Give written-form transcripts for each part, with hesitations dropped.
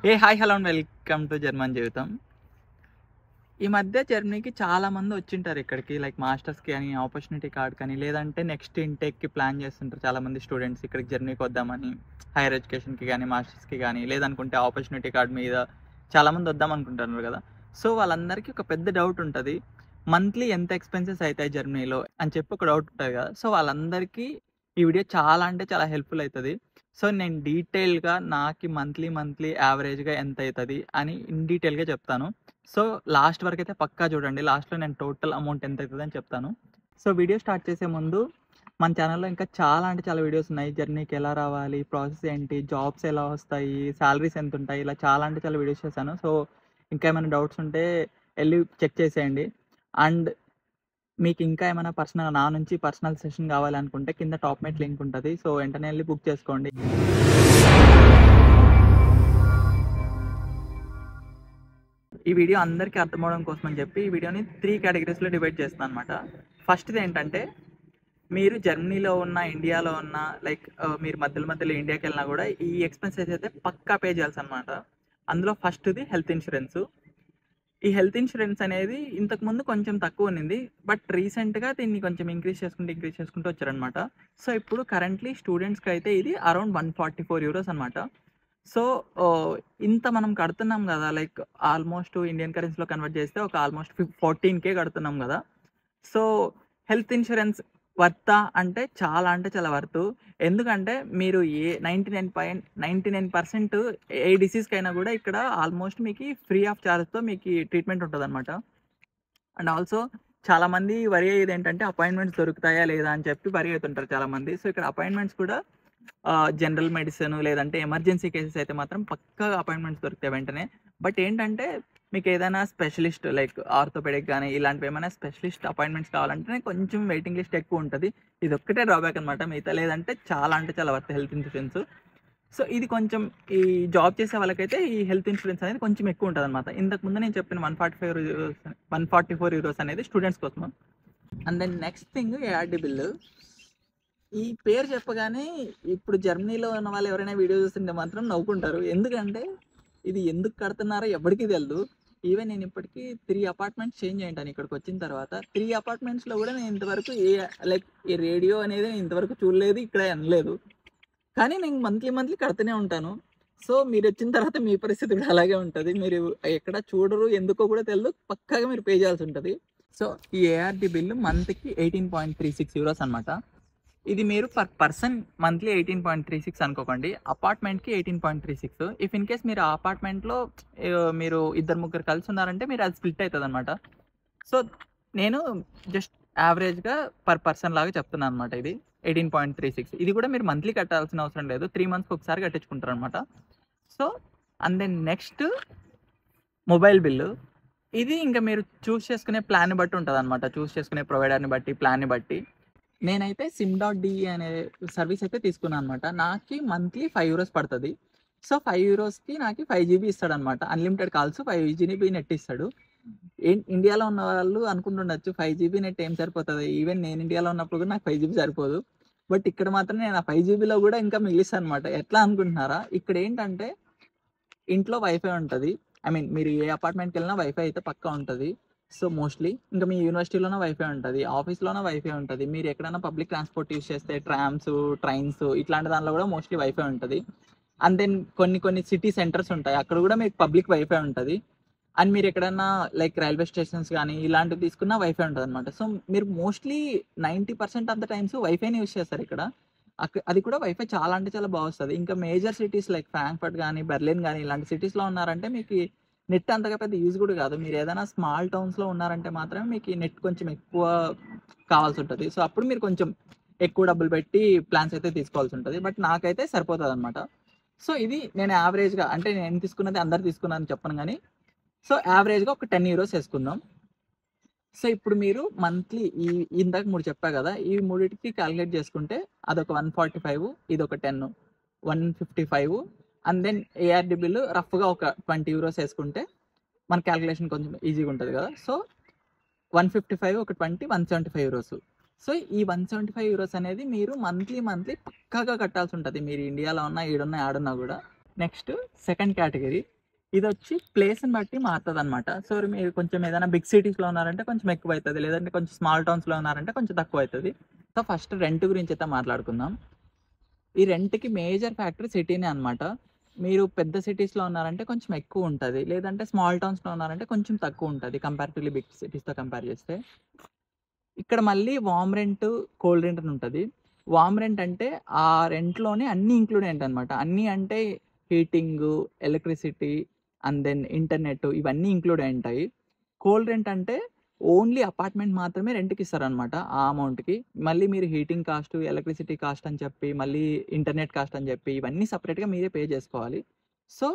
Hi hello and welcome to German జీవితం. ఈ మధ్య జర్మనీకి చాలామంది వచ్చింటారు ఇక్కడికి, లైక్ మాస్టర్స్కి కానీ ఆపర్చునిటీ కార్డ్ కానీ లేదంటే నెక్స్ట్ ఇంటేక్కి ప్లాన్ చేస్తుంటారు చాలామంది స్టూడెంట్స్ ఇక్కడికి జర్నీకి వద్దామని, హైయర్ ఎడ్యుకేషన్కి కానీ మాస్టర్స్కి కానీ లేదనుకుంటే ఆపర్చునిటీ కార్డ్ మీద చాలామంది వద్దాం అనుకుంటున్నారు కదా. సో వాళ్ళందరికీ ఒక పెద్ద డౌట్ ఉంటుంది, మంత్లీ ఎంత ఎక్స్పెన్సెస్ అవుతాయి జర్మనీలో అని చెప్పి ఒక డౌట్ ఉంటుంది కదా. సో వాళ్ళందరికీ ఈ వీడియో చాలా అంటే చాలా హెల్ప్ఫుల్ అవుతుంది. సో నేను డీటెయిల్గా నాకు మంత్లీ యావరేజ్గా ఎంత అవుతుంది అని ఇన్ డీటెయిల్గా చెప్తాను. సో లాస్ట్ వరకు అయితే పక్కా చూడండి, లాస్ట్లో నేను టోటల్ అమౌంట్ ఎంత అవుతుంది అని చెప్తాను. సో వీడియో స్టార్ట్ చేసే ముందు మన ఛానల్లో ఇంకా చాలా అంటే చాలా వీడియోస్ ఉన్నాయి. జర్నీకి ఎలా రావాలి, ప్రాసెస్ ఏంటి, జాబ్స్ ఎలా వస్తాయి, శాలరీస్ ఎంత ఉంటాయి, ఇలా చాలా అంటే చాలా వీడియోస్ చేశాను. సో ఇంకా ఏమైనా డౌట్స్ ఉంటే వెళ్ళి చెక్ చేసేయండి. అండ్ మీకు ఇంకా ఏమైనా నా నుంచి పర్సనల్ సెషన్ కావాలనుకుంటే కింద టాప్ మేట్ లింక్ ఉంటుంది. సో వెంటనే వెళ్ళి బుక్ చేసుకోండి. ఈ వీడియో అందరికీ అర్థమవడం కోసం అని చెప్పి ఈ వీడియోని 3 కేటగిరీస్లో డివైడ్ చేస్తాను అనమాట. ఫస్ట్ది ఏంటంటే, మీరు జర్మనీలో ఉన్న, ఇండియాలో ఉన్న, లైక్ మీరు మధ్యలో ఇండియాకి వెళ్ళినా కూడా ఈ ఎక్స్పెన్సెస్ అయితే పక్కా పే చేయాల్సి అనమాట. అందులో ఫస్ట్ది హెల్త్ ఇన్సూరెన్స్. ఈ హెల్త్ ఇన్సూరెన్స్ అనేది ఇంతకుముందు కొంచెం తక్కువ ఉన్నింది, బట్ రీసెంట్గా దీన్ని కొంచెం ఇంక్రీజ్ చేసుకుంటూ వచ్చారనమాట. సో ఇప్పుడు కరెంట్లీ స్టూడెంట్స్కి అయితే ఇది అరౌండ్ 144 యూరోస్ అనమాట. సో ఇంత మనం కడుతున్నాం కదా, లైక్ ఆల్మోస్ట్ ఇండియన్ కరెన్సీలో కన్వర్ట్ చేస్తే ఒక ఆల్మోస్ట్ 14K కడుతున్నాం కదా. సో హెల్త్ ఇన్సూరెన్స్ వర్తా అంటే చాలా వర్త్. ఎందుకంటే మీరు 99% ఏ డిసీజ్కైనా కూడా ఇక్కడ ఆల్మోస్ట్ మీకు ఫ్రీ ఆఫ్ చార్జ్తో మీకు ట్రీట్మెంట్ ఉంటుంది అనమాట. అండ్ ఆల్సో చాలామంది వరి అయ్యేది ఏంటంటే అపాయింట్మెంట్స్ దొరుకుతాయా లేదా అని చెప్పి వరి అవుతుంటారు చాలామంది. సో ఇక్కడ అపాయింట్మెంట్స్ కూడా జనరల్ మెడిసిన్ లేదంటే ఎమర్జెన్సీ కేసెస్ అయితే మాత్రం పక్కాగా అపాయింట్మెంట్స్ దొరుకుతాయి వెంటనే. బట్ ఏంటంటే మీకు ఏదైనా స్పెషలిస్ట్ లైక్ ఆర్థోపెడిక్ కానీ ఇలాంటివి ఏమైనా స్పెషలిస్ట్ అపాయింట్మెంట్స్ కావాలంటే కొంచెం వెయిటింగ్ లిస్ట్ ఎక్కువ ఉంటుంది. ఇది ఒక్కటే డ్రాబ్యాక్ అనమాట, మిగతా లేదంటే చాలా వర్త్ హెల్త్ ఇన్సూరెన్స్. సో ఇది కొంచెం ఈ జాబ్ చేసే వాళ్ళకైతే ఈ హెల్త్ ఇన్సూరెన్స్ అనేది కొంచెం ఎక్కువ ఉంటుంది అనమాట. ఇంతకుముందు నేను చెప్పిన 144 యూరోస్ అనేది స్టూడెంట్స్ కోసం. And then next thing ARD bill. ఈ పేరు చెప్పగానే ఇప్పుడు జర్మనీలో ఉన్న వాళ్ళు ఎవరైనా వీడియో చూస్తుంటే మాత్రం నవ్వుకుంటారు. ఎందుకంటే ఇది ఎందుకు కడుతున్నారో ఎవరికి తెలియదు. ఈవెన్ నేను ఇప్పటికీ 3 అపార్ట్మెంట్స్ చేంజ్ అయ్యాను ఇక్కడికి వచ్చిన తర్వాత. 3 అపార్ట్మెంట్స్లో కూడా నేను ఇంతవరకు ఈ రేడియో అనేది నేను ఇంతవరకు చూడలేదు, ఇక్కడ అనలేదు. కానీ నేను మంత్లీ కడుతూనే ఉంటాను. సో మీరు వచ్చిన తర్వాత మీ పరిస్థితి కూడా అలాగే ఉంటుంది. మీరు ఎక్కడ చూడరు, ఎందుకో కూడా తెలియదు, పక్కాగా మీరు పే చేయాల్సి ఉంటుంది. సో ఈ ఏఆర్డి బిల్లు మంత్కి 18.36 యూరోస్ అనమాట. ఇది మీరు పర్ పర్సన్ మంత్లీ 18.36 అనుకోకండి, అపార్ట్మెంట్కి 18.36. ఇఫ్ ఇన్ కేస్ మీరు ఆ అపార్ట్మెంట్లో మీరు 2-3 కలిసి ఉన్నారంటే మీరు అది స్ప్లిట్ అవుతుంది అనమాట. సో నేను జస్ట్ యావరేజ్గా పర్ పర్సన్ లాగా చెప్తున్నాను అనమాట. ఇది 18.36. ఇది కూడా మీరు మంత్లీ కట్టాల్సిన అవసరం లేదు, 3 మంత్స్కి ఒకసారి కట్టించుకుంటారు అనమాట. So and then next mobile bill. ఇది ఇంకా మీరు చూస్ చేసుకునే ప్లాన్ని బట్టి ఉంటుంది అనమాట, చూస్ చేసుకునే ప్రొవైడర్ని బట్టి, ప్లాన్ని బట్టి. నేనైతే సిమ్.డి అనే సర్వీస్ అయితే తీసుకున్నాను అనమాట. నాకు మంత్లీ 5 యూరోస్ పడుతుంది. సో 5 యూరోస్కి నాకు 5 GB ఇస్తాడు అనమాట. అన్లిమిటెడ్ కాల్స్, 5 GB నెట్ ఇస్తాడు. ఇండియాలో ఉన్న వాళ్ళు అనుకుంటుండొచ్చు 5 GB నెట్ ఏం సరిపోతుంది, ఈవెన్ నేను ఇండియాలో ఉన్నప్పుడు కూడా నాకు 5 GB సరిపోదు. బట్ ఇక్కడ మాత్రం నేను ఆ 5 GBలో కూడా ఇంకా మిగిలిస్తాను అనమాట. ఎట్లా అనుకుంటున్నారా, ఇక్కడ ఏంటంటే ఇంట్లో వైఫై ఉంటుంది. ఐ మీన్ మీరు ఏ అపార్ట్మెంట్కి వెళ్ళినా వైఫై అయితే పక్కా ఉంటుంది. సో మోస్ట్లీ ఇంకా మీ యూనివర్సిటీలోనే వైఫై ఉంటుంది, ఆఫీస్లోనే వైఫై ఉంటుంది. మీరు ఎక్కడైనా పబ్లిక్ ట్రాన్స్పోర్ట్ యూస్ చేస్తే ట్రామ్స్, ట్రైన్స్ ఇట్లాంటి దాంట్లో కూడా మోస్ట్లీ వైఫై ఉంటుంది. అండ్ దెన్ కొన్ని సిటీ సెంటర్స్ ఉంటాయి, అక్కడ కూడా మీకు పబ్లిక్ వైఫై ఉంటుంది. అండ్ మీరు ఎక్కడైనా లైక్ రైల్వే స్టేషన్స్ కానీ ఇలాంటివి తీసుకున్న వైఫై ఉంటుంది అనమాట. సో మీరు మోస్ట్లీ 90% ఆఫ్ ద టైమ్స్ వైఫైని యూస్ చేస్తారు ఇక్కడ. అది కూడా వైఫై చాలా బాగా వస్తుంది. ఇంకా మేజర్ సిటీస్ లైక్ ఫ్రాంక్ఫర్ట్ కానీ, బెర్లిన్ కానీ ఇలాంటి సిటీస్లో ఉన్నారంటే మీకు నెట్ అంతగా పెద్ద యూజ్ కూడా కాదు. మీరు ఏదైనా స్మాల్ టౌన్స్లో ఉన్నారంటే మాత్రమే మీకు నెట్ కొంచెం ఎక్కువ కావాల్సి ఉంటుంది. సో అప్పుడు మీరు కొంచెం ఎక్కువ డబ్బులు పెట్టి ప్లాన్స్ అయితే తీసుకోవాల్సి ఉంటుంది. బట్ నాకైతే సరిపోతుంది అనమాట. సో ఇది నేను యావరేజ్గా, అంటే నేను తీసుకున్నది అందరు తీసుకున్నాను చెప్పను కానీ, సో యావరేజ్గా ఒక 10 యూరోస్ వేసుకుందాం. సో ఇప్పుడు మీరు మంత్లీ ఇందాక 3 చెప్పా కదా, ఈ మూడింటికి క్యాలిక్యులేట్ చేసుకుంటే అదొక 145, ఇదొక 10, 155. అండ్ దెన్ ఏఆర్డి బిల్లు రఫ్గా ఒక 20 యూరోస్ వేసుకుంటే మన క్యాలిక్యులేషన్ కొంచెం ఈజీగా ఉంటుంది కదా. సో 155, ఒక 20, 175 యూరోస్. సో ఈ 175 యూరోస్ అనేది మీరు మంత్లీ పక్కాగా కట్టాల్సి ఉంటుంది, మీరు ఇండియాలో ఉన్నా, ఈడున్నా, ఆడున్నా కూడా. నెక్స్ట్ సెకండ్ కేటగిరీ, ఇదొచ్చి ప్లేస్‌ని బట్టి మారతదనమాట. సో, మీరు కొంచెం ఏదైనా బిగ్ సిటీస్‌లో ఉన్నారంటే కొంచెం ఎక్కువైతది. లేదంటే కొంచెం స్మాల్ టౌన్స్‌లో ఉన్నారంటే కొంచెం తక్కువైతది. సో, ఫస్ట్ రెంట్ గురించయితే మాట్లాడుకుందాం. ఈ రెంట్‌కి మేజర్ ఫ్యాక్టర్ సిటీనే అనమాట. మీరు పెద్ద సిటీస్‌లో ఉన్నారంటే కొంచెం ఎక్కువుంటది. లేదంటే స్మాల్ టౌన్స్‌లో ఉన్నారంటే కొంచెం తక్కువుంటది కంపారిటివ్‌లీ బిగ్ సిటీస్‌తో కంపేర్ చేస్తే. ఇక్కడ మళ్ళీ వార్మ్ రెంట్, కోల్డ్ రెంట్ అని ఉంటది. వార్మ్ రెంట్ అంటే ఆ రెంట్‌లోనే అన్నీ ఇంక్లూడ్ అయ్యుంటాయనమాట. అన్నీ అంటే హీటింగు, ఎలక్ట్రిసిటీ అండ్ దెన్ ఇంటర్నెట్ ఇవన్నీ ఇంక్లూడ్ అయ్యుంటాయి. కోల్డ్ రెంట్ అంటే ఓన్లీ అపార్ట్‌మెంట్ మాత్రమే రెంట్‌కిస్తారనమాట ఆ అమౌంట్‌కి. మళ్ళీ మీరు హీటింగ్ కాస్ట్, ఎలక్ట్రిసిటీ కాస్ట్ అని చెప్పి, మళ్ళీ ఇంటర్నెట్ కాస్ట్ అని చెప్పి ఇవన్నీ సెపరేట్‌గా మీరే పే చేసుకోవాలి. సో,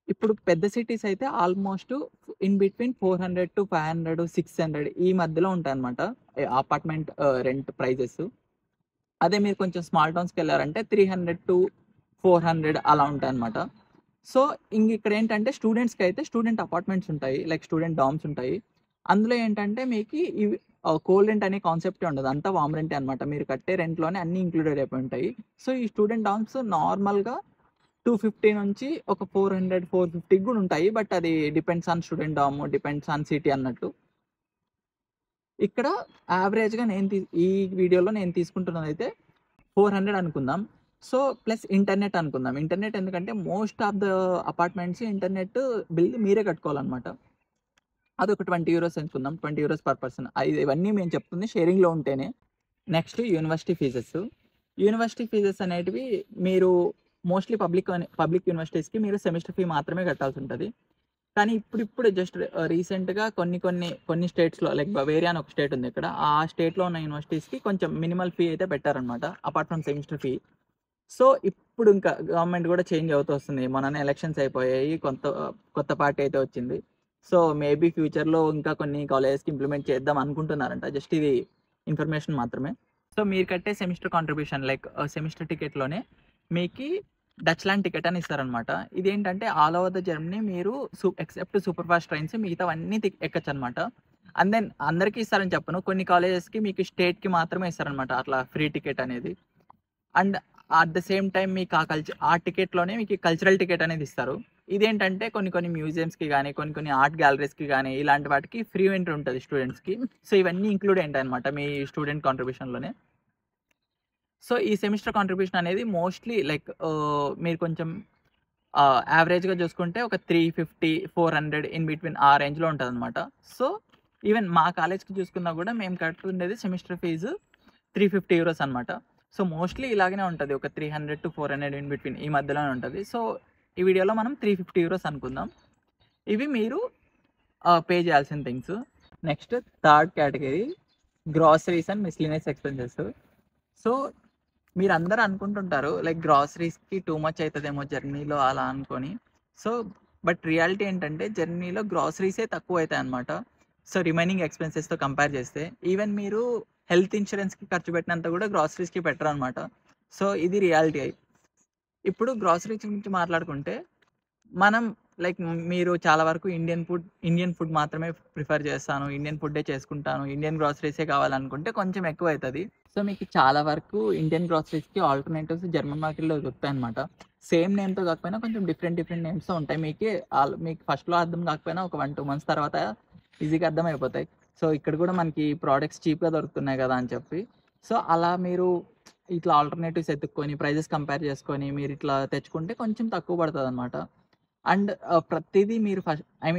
ఇప్పుడు పెద్ద సిటీస్ అయితే ఆల్మోస్ట్ ఇన్ బిట్వీన్ 400-500, 600 ఈ మధ్యలో ఉంటాయన్నమాట. Apartment rent prices. అదే మీరు కొంచెం స్మాల్ టౌన్స్‌కెళ్లారంటే 300-400 అలా ఉంటాయన్నమాట. సో, ఇక్కడేంటంటే స్టూడెంట్స్‌కైతే స్టూడెంట్ అపార్ట్మెంట్స్ ఉంటాయి. లైక్ స్టూడెంట్ డార్మ్స్ ఉంటాయి. అందులో ఏంటంటే మీకి ఇవి కోల్డ్ రెంట్ అనే కాన్సెప్టే ఉండదు. అంతా వార్మ్ రెంటే అన్నమాట. మీరు కట్టే రెంట్‌లోనే అన్నీ ఇంక్లూడెడ్ అయిపోయి ఉంటాయి. సో, ఈ స్టూడెంట్ డార్మ్స్ నార్మల్‌గా 250 నుంచి ఒక 400, 450 గూడా ఉంటాయి. బట్ అది depends on student dorm, depends on city అన్నట్టు. ఇక్కడ యావరేజ్‌గా ఈ వీడియోలో నేను తీసుకుంటున్నదైతే 400 అనుకుందాం. సో, ప్లస్ ఇంటర్నెట్ అనుకుందాం. ఇంటర్నెట్ ఎందుకంటే most of the apartments internet bill మీరే కట్టుకోవాలన్నమాట. అదొక €20 అనుకుందాం. €20 పర్ పర్సన్. ఇవన్నీ మేము చెప్తుంది షేరింగ్‌లో ఉంటేనే. Next university fees. University fees అనేటివి మీరు మోస్ట్‌లీ పబ్లిక్ యూనివర్సిటీస్‌కి మీరు సెమిస్టర్ ఫీ మాత్రమే కట్టాల్సుంటది. కానీ ఇప్పుడిప్పుడు జస్ట్ రీసెంట్‌గా కొన్ని స్టేట్స్‌లో లైక్ బవేరియా అని ఒక స్టేట్ ఉంది ఇక్కడ. ఆ స్టేట్‌లో ఉన్న యూనివర్సిటీస్‌కి కొంచెం మినిమల్ ఫీ అయితే పెట్టారనమాట. Apart from semester fee. So, ఇప్పుడు ఇంకా గవర్నమెంట్ గూడా చేంజ్ అవుతూ వస్తుంది. మొన్ననే ఎలక్షన్స్ అయిపోయాయి. కొత్త పార్టీ అయితే వచ్చింది. సో, మేబీ ఫ్యూచర్‌లో ఇంకా కొన్ని కాలేజెస్‌కి ఇంప్లిమెంట్ చేద్దాం అనుకుంటున్నారంట. జస్ట్ ఇది ఇన్ఫర్మేషన్ మాత్రమే. సో, మీరు కట్టే సెమిస్టర్ కాంట్రిబ్యూషన్ లైక్ సెమిస్టర్ టికెట్‌లోనే మీకి డచ్ ల్యాండ్ టికెట్ అని ఇస్తారనమాట. ఇదేంటంటే ఆల్ ఓవర్ ద జర్మనీ మీరు ఎక్సెప్ట్ సూపర్ ఫాస్ట్ ట్రైన్స్ మిగతావన్నీ ఎక్కచ్చనమాట. అండ్ దెన్ అందరికీ ఇస్తారని చెప్పను. కొన్ని కాలేజెస్‌కి మీకు స్టేట్‌కి మాత్రమే ఇస్తారనమాట అట్లా ఫ్రీ టికెట్ అనేది. And at the same time మీకు ఆ టికెట్‌లోనే మీకు కల్చరల్ టికెట్ అనేది ఇస్తారు. ఇదేంటంటే కొన్ని మ్యూజియంస్‌కి గాని, కొన్ని ఆర్ట్ గ్యాలరీస్‌కి గాని ఇలాంటి వాటికి ఫ్రీ ఎంట్రీ ఉంటది స్టూడెంట్స్‌కి. సో, ఇవన్నీ ఇంక్లూడ్ అయ్యుంటాయన్నమాట మీ స్టూడెంట్ కాంట్రిబ్యూషన్‌లోనే. సో, ఈ సెమిస్టర్ కాంట్రిబ్యూషన్ అనేది మోస్ట్‌లీ లైక్ మీరు కొంచెం యావరేజ్‌గా చూసుకుంటే ఒక 350, 400 ఇన్ బిట్వీన్ ఆ రేంజ్‌లో ఉంటదన్నమాట. సో, ఈవెన్ మా కాలేజ్‌కి చూసుకున్నా గూడా మేము కడుతుండేది సెమిస్టర్ ఫీజు €350 అనమాట. సో, మోస్ట్‌లీ ఇలాగనే ఉంటది. ఒక 300-400 ఇన్ బిట్వీన్ ఈ మధ్యలోనే ఉంటది. సో, ఈ వీడియోలో మనం €350 అనుకుందాం. ఇవి మీరు పే చేయాల్సిన things. Next third category groceries and miscellaneous expenses. So, మీరందరూ అనుకుంటుంటారు లైక్ గ్రోసరీస్‌కి టూ మచ్ అయితదేమో జర్నీలో అలా అనుకోని. సో, బట్ రియాలిటీ ఏంటంటే జర్నీలో గ్రోసరీసే తక్కువైతాయన్నమాట. సో, రిమైనింగ్ ఎక్స్‌పెన్సెస్‌తో కంపేర్ చేస్తే. ఈవెన్ మీరు హెల్త్ ఇన్స్యూరెన్స్‌కి ఖర్చు పెట్టినంత కూడా గ్రోసరీస్‌కి పెట్టరనమాట. సో, ఇది రియాలిటీ. ఇప్పుడు గ్రోసరీస్ గురించి మాట్లాడుకుంటే మనం లైక్ మీరు చాలా వరకు ఇండియన్ ఫుడ్ మాత్రమే ప్రిఫర్ చేస్తాను. ఇండియన్ ఫుడ్డే చేసుకుంటాను. ఇండియన్ గ్రోసరీసే కావాలనుకుంటే కొంచెం ఎక్కువైతది. సో, మీకు చాలా వరకు ఇండియన్ గ్రోసరీస్‌కి ఆల్టర్‌నేటివ్స్ జర్మన్ మార్కెట్‌లో దొరుకుతాయన్నమాట. సేమ్ నేమ్‌తో కాకపోయినా కొంచెం డిఫరెంట్ నేమ్స్‌తో ఉంటాయి. మీకు ఫస్ట్‌లో అర్థం కాకపోయినా ఒక 1, 2 మంత్స్ తర్వాత ఈజీగా అర్థమైపోతాయి. సో, ఇక్కడ కూడా మనకి ప్రొడక్ట్స్ చీప్‌గా దొరుకుతున్నాయి కదా అని చెప్పి. సో, అలా మీరు ఇట్లా ఆల్టర్‌నేటివ్స్ ఎతుక్కొని ప్రైజెస్ కంపేర్ చేసుకొని మీరిట్లా తెచ్చుకుంటే కొంచెం తక్కువ పడతదన్నమాట. అండ్ ప్రతీదీ మీరు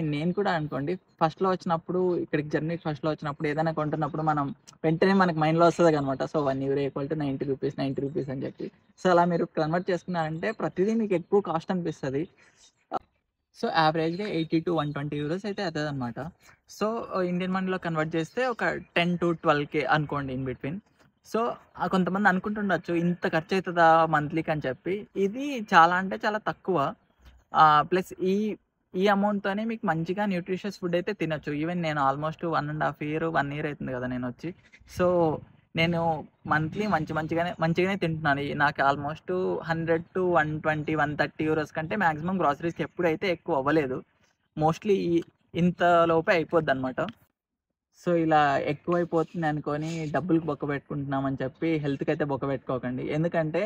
నేను కూడా అనుకోండి ఫస్ట్‌లో వచ్చినప్పుడు ఇక్కడికి జర్నీకి ఫస్ట్‌లో వచ్చినప్పుడు ఏదైనా కొంటున్నప్పుడు మనం వెంటనే మనకు మైండ్‌లో వస్తదనమాట. సో, €1 €90 అని చెప్పి. సో, అలా మీరు కన్వర్ట్ చేసుకున్నారంటే ప్రతిదీ మీకు ఎక్కువ కాస్ట్ అనిపిస్తది. సో, యావరేజ్‌గా €80-120 అయితే అయితదనమాట. సో, ఇండియన్ మనీలో కన్వర్ట్ చేస్తే ఒక 10-12K అనుకోండి ఇన్ బిట్వీన్. సో, కొంతమంది అనుకుంటుండొచ్చు ఇంత ఖర్చయితదా మంత్లీకి అని చెప్పి. ఇది చాలా అంటే చాలా తక్కువ. ప్లస్ ఈ అమౌంట్‌తోనే మీకు మంచిగా న్యూట్రిషియస్ ఫుడ్ అయితే తినొచ్చు. ఈవెన్ నేను ఆల్మోస్ట్ 1 ఇయర్ అయితుంది కదా నేనొచ్చి. సో, నేను మంత్లీ మంచిగానే తింటున్నాను. నాకు ఆల్మోస్ట్ 100-120, €130 కంటే మాక్సిమం గ్రోసరీస్‌కి ఎప్పుడైతే ఎక్కువ అవ్వలేదు. మోస్ట్‌లీ ఇంత లోపే అయిపోద్దనమాట. సో, ఇలా ఎక్కువైపోతుందనుకోని డబ్బులకి బొక్క పెట్టుకుంటున్నామని చెప్పి హెల్త్‌కైతే బొక్క పెట్టుకోకండి. ఎందుకంటే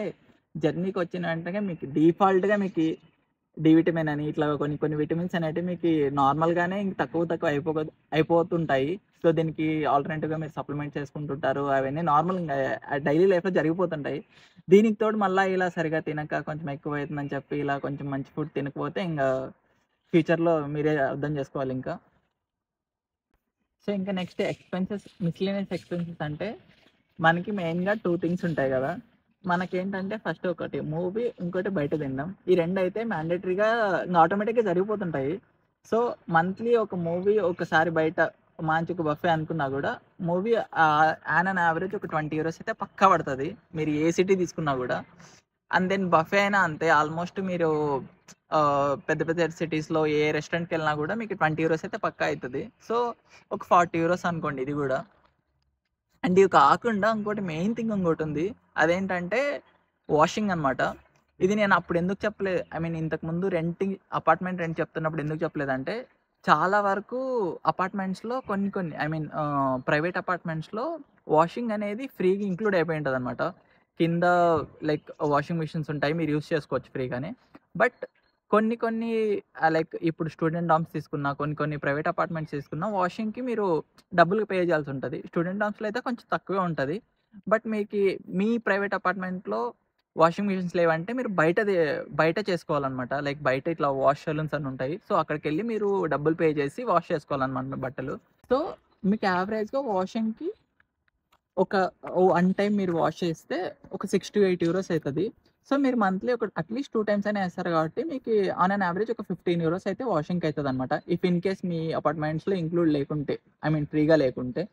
జర్నీకొచ్చిన వెంటనే మీకు డిఫాల్ట్‌గా డి విటమిన్ అని ఇట్లా కొన్ని కొన్ని విటమిన్స్ అనేటివి మీకు నార్మల్‌గానే ఇంక తక్కువ అయిపోతుంటాయి. సో, దీనికి ఆల్టర్‌నేటివ్‌గా మీరు సప్లిమెంట్ చేసుకుంటుంటారు. అవన్నీ నార్మల్ ఇంగ డైలీ లైఫ్‌లో జరిగిపోతుంటాయి. దీనికి తోడు మళ్ళా ఇలా సరిగ్గా తినక కొంచెం ఎక్కువైతుందని చెప్పి ఇలా కొంచెం మంచి ఫుడ్ తినకపోతే ఇంగా ఫ్యూచర్‌లో మీరే అర్థం చేసుకోవాలింకా. సో, ఇంకా నెక్స్ట్ మిస్‌లేనియస్ ఎక్స్‌పెన్సెస్ అంటే మనకి మెయిన్‌గా 2 థింగ్స్ ఉంటాయి గదా! మనకేంటంటే ఫస్ట్ ఒకటి మూవీ, ఇంకోటి బయట తినడం. ఈ రెండైతే మ్యాండేటరీగా ఆటోమేటిక్‌గా జరిగిపోతుంటాయి. సో, మంత్లీ ఒక మూవీ ఒకసారి బయట మంచి ఒక బఫే అనుకున్నా గూడా మూవీ ఆన్ అన్ యావరేజ్ ఒక 20 యూరోస్ అయితే పక్కా పడతది. మీరు ఏ సిటీ తీసుకున్నా గూడా. అండ్ దెన్ బఫే అయినా అంతే ఆల్మోస్ట్ మీరు పెద్ద పెద్ద సిటీస్‌లో ఏ రెస్టారెంట్‌కెళ్ళినా గూడా మీకు 20 యూరోస్ అయితే పక్కా అయితది. సో, ఒక 40 యూరోస్ అనుకోండి ఇది గూడా. అండ్ ఇవి కాకుండా ఇంకోటి మెయిన్ థింగ్ ఇంకోటుంది. అదేంటంటే వాషింగ్ అనమాట. ఇది నేను అప్పుడు ఎందుకు చెప్పలేదు ఐ మీన్ ఇంతకుముందు అపార్ట్‌మెంట్ రెంట్ చెప్తున్నప్పుడు ఎందుకు చెప్పలేదంటే, చాలా వరకు అపార్ట్‌మెంట్స్‌లో కొన్ని కొన్ని ఐ మీన్ ప్రైవేట్ అపార్ట్‌మెంట్స్‌లో వాషింగ్ అనేది ఫ్రీగా ఇంక్లూడ్ అయిపోయి ఉంటదనమాట. కింద లైక్ వాషింగ్ మిషన్స్ ఉంటాయి. మీరు యూజ్ చేసుకోవచ్చు ఫ్రీగానే. బట్ కొన్ని కొన్ని లైక్ ఇప్పుడు స్టూడెంట్ డార్మ్స్ తీసుకున్నా, కొన్ని కొన్ని ప్రైవేట్ అపార్ట్‌మెంట్స్ తీసుకున్నా వాషింగ్‌కి మీరు డబ్బులు పే చేయాల్సుంటది. స్టూడెంట్ డార్మ్స్‌లో అయితే కొంచెం తక్కువే ఉంటది. బట్ మీ ప్రైవేట్ అపార్ట్‌మెంట్‌లో వాషింగ్ మిషన్స్ లేవంటే మీరు బయట చేసుకోవాలనమాట. లైక్ బయట ఇట్లా వాష్ సలూన్స్ అని ఉంటాయి. సో, అక్కడికెళ్ళి మీరు డబ్బులు పే చేసి వాష్ చేసుకోవాలనమాట మీ బట్టలు. సో, మీకు యావరేజ్‌గా వాషింగ్‌కి ఒక వన్ టైమ్ మీరు వాష్ చేస్తే ఒక 6-8 యూరోస్ అయితది. సో, మీరు మంత్లీ ఒక అట్‌లీస్ట్ 2 టైమ్స్ అయినా ఏస్తారు కాబట్టి మీకి ఆన్ అన్ యావరేజ్ ఒక 15 యూరోస్ అయితే వాషింగ్‌కి అయితదనమాట. ఇఫ్ ఇన్ కేస్ మీ అపార్ట్మెంట్స్‌లో ఇంక్లూడ్ లేకుంటే. ఐ మీన్ ఫ్రీగా లేకుంటే.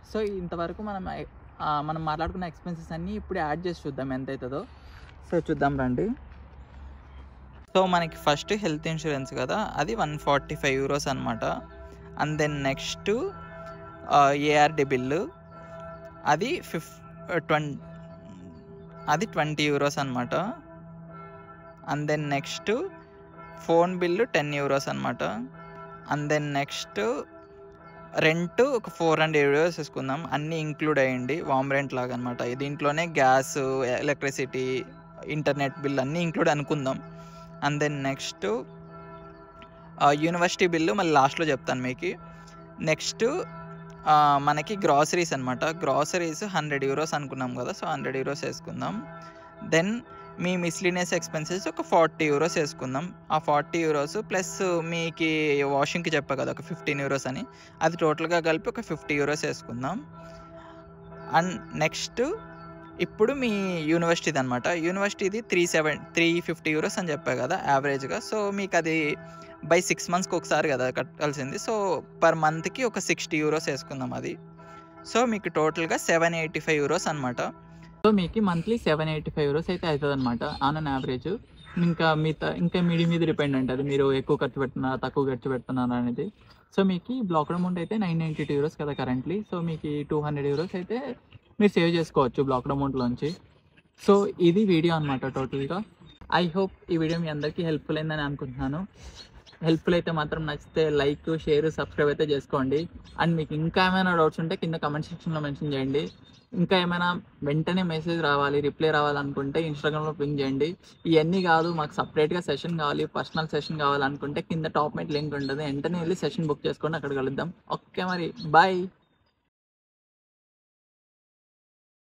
సో, ఇంతవరకు మనం మాట్లాడుకున్న ఎక్స్‌పెన్సెస్ అన్నీ ఇప్పుడు యాడ్ చేసి చూద్దాం ఎంతైతదో. సో, చూద్దాం రండి. సో, మనకి ఫస్ట్ హెల్త్ ఇన్స్యూరెన్స్ కదా! అది 145 యూరోస్ అనమాట. And then next ARD bill అది ఫిఫ్ ట్వెన్ అది 20 యూరోస్ అనమాట. And then next phone bill 10 euros అనమాట. అండ్ దెన్ నెక్స్ట్ రెంట్ ఒక 400 యూరోస్ తీసుకుందాం. అన్నీ ఇంక్లూడ్ అయ్యండి. వార్మ్ రెంట్ లాగా అనమాట. దీంట్లోనే గ్యాసు, ఎలక్ట్రిసిటీ, ఇంటర్నెట్ బిల్ అన్నీ ఇంక్లూడ్ అనుకుందాం. And then next university bill మళ్ళీ లాస్ట్‌లో చెప్తాను మీకి. నెక్స్ట్ మనకి గ్రాసరీస్ అనమాట. గ్రాసరీస్ 100 యూరోస్ అనుకున్నాం కదా! సో, 100 యూరోస్ ఏసుకుందాం. దెన్ మీ మిస్‌లీనియస్ ఎక్స్‌పెన్సెస్ ఒక 40 యూరోస్ ఏసుకుందాం. ఆ 40 యూరోస్ ప్లస్ మీకి వాషింగ్‌కి చెప్పా కదా! ఒక 15 యూరోస్ అని. అది టోటల్‌గా కలిపి ఒక 50 యూరోస్ ఏసుకుందాం. అండ్ నెక్స్ట్ ఇప్పుడు మీ యూనివర్సిటీదనమాట. యూనివర్సిటీది 350 యూరోస్ అని చెప్పా కదా! యావరేజ్‌గా. సో, మీకది బై 6 మంత్స్‌కి ఒకసారి కదా కట్టాల్సింది. సో, పర్ మంత్‌కి ఒక 60 యూరోస్ ఏసుకుందాం అది. సో, మీకు టోటల్‌గా 785 యూరోస్ అనమాట. సో, మీకు మంత్లీ 785 యూరోస్ అయితే అయితదనమాట ఆన్ అన్ యావరేజ్. ఇంకా మీ మీద డిపెండ్ ఉంటది. మీరు ఎక్కువ ఖర్చు పెడుతున్నారా, తక్కువ ఖర్చు పెడుతున్నారా అనేది. సో, మీకి బ్లాక్డ్ అమౌంట్ అయితే 992 యూరోస్ కదా కరెంట్‌లీ. సో, మీకి 200 యూరోస్ అయితే మీరు సేవ్ చేసుకోవచ్చు బ్లాక్డ్ అమౌంట్‌లోంచి. సో, ఇది వీడియో అనమాట టోటల్‌గా. ఐ హోప్ ఈ వీడియో మీ అందరికీ హెల్ప్‌ఫుల్ అయిందని అనుకుంటున్నాను. హెల్ప్‌ఫుల్ అయితే మాత్రం నచ్చితే లైక్, షేర్, సబ్స్క్రైబ్ అయితే చేసుకోండి. అండ్ మీకు ఇంకా ఏమైనా డౌట్స్ ఉంటే కింద కామెంట్ సెక్షన్‌లో మెన్షన్ చేయండి. ఇంకా ఏమైనా వెంటనే మెసేజ్ రావాలి, రిప్లై రావాలనుకుంటే ఇన్‌స్టాగ్రామ్‌లో పింగ్ చేయండి. ఇయన్నీ కాదు మాకు సెపరేట్‌గా సెషన్ కావాలి, పర్సనల్ సెషన్ కావాలనుకుంటే కింద టాప్ లింక్ ఉంటది. వెంటనే వెళ్లి సెషన్ బుక్ చేసుకోండి. అక్కడ కలుద్దాం. ఓకే మరి. బాయ్.